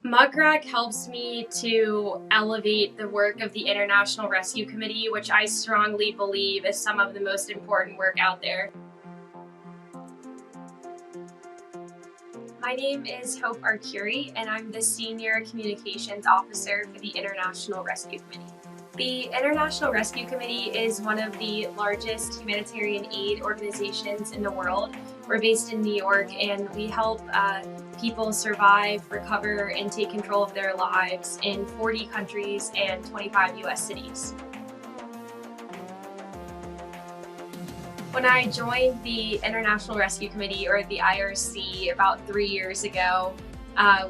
Muck Rack helps me to elevate the work of the International Rescue Committee, which I strongly believe is some of the most important work out there. My name is Hope Arcuri, and I'm the Senior Communications Officer for the International Rescue Committee. The International Rescue Committee is one of the largest humanitarian aid organizations in the world. We're based in New York, and we help people survive, recover, and take control of their lives in 40 countries and 25 US cities. When I joined the International Rescue Committee, or the IRC, about 3 years ago,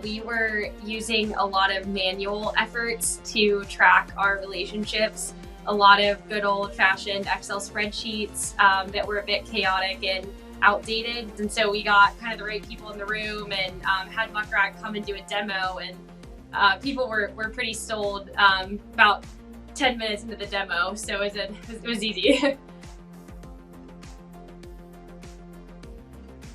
we were using a lot of manual efforts to track our relationships, a lot of good old-fashioned Excel spreadsheets that were a bit chaotic and outdated. And so we got kind of the right people in the room and had Muck Rack come and do a demo, and people were pretty sold about 10 minutes into the demo, so it was easy.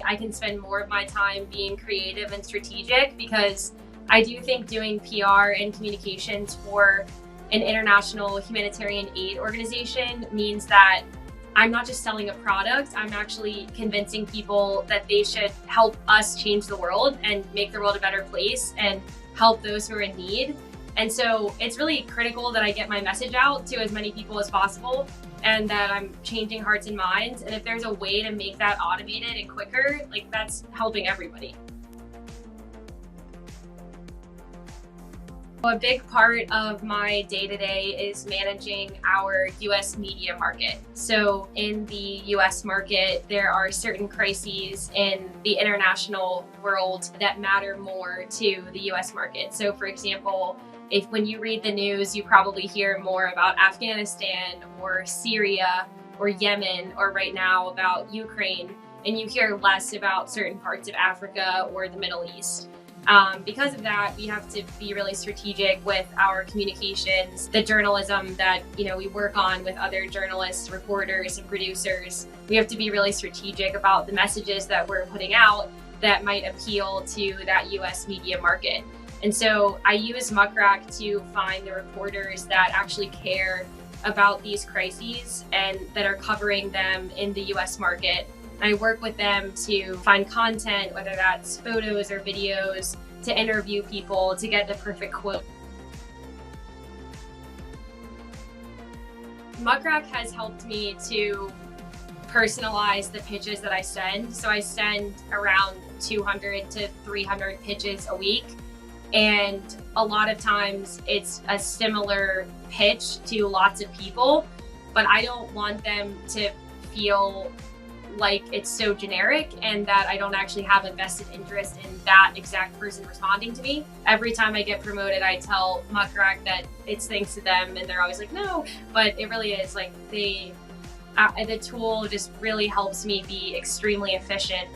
I can spend more of my time being creative and strategic because I do think doing PR and communications for an international humanitarian aid organization means that I'm not just selling a product, I'm actually convincing people that they should help us change the world and make the world a better place and help those who are in need. And so it's really critical that I get my message out to as many people as possible and that I'm changing hearts and minds. And if there's a way to make that automated and quicker, like, that's helping everybody. A big part of my day-to-day is managing our US media market. So in the US market, there are certain crises in the international world that matter more to the US market. So for example, when you read the news, you probably hear more about Afghanistan or Syria or Yemen, or right now about Ukraine, and you hear less about certain parts of Africa or the Middle East. Because of that, we have to be really strategic with our communications, the journalism that we work on with other journalists, reporters, and producers. We have to be really strategic about the messages that we're putting out that might appeal to that US media market. And so I use Muck Rack to find the reporters that actually care about these crises and that are covering them in the US market. I work with them to find content, whether that's photos or videos, to interview people, to get the perfect quote. Muck Rack has helped me to personalize the pitches that I send. So I send around 200 to 300 pitches a week. And a lot of times it's a similar pitch to lots of people, but I don't want them to feel like it's so generic and that I don't actually have a vested interest in that exact person responding to me. Every time I get promoted, I tell Muck Rack that it's thanks to them, and they're always like, no, but it really is. Like, the tool just really helps me be extremely efficient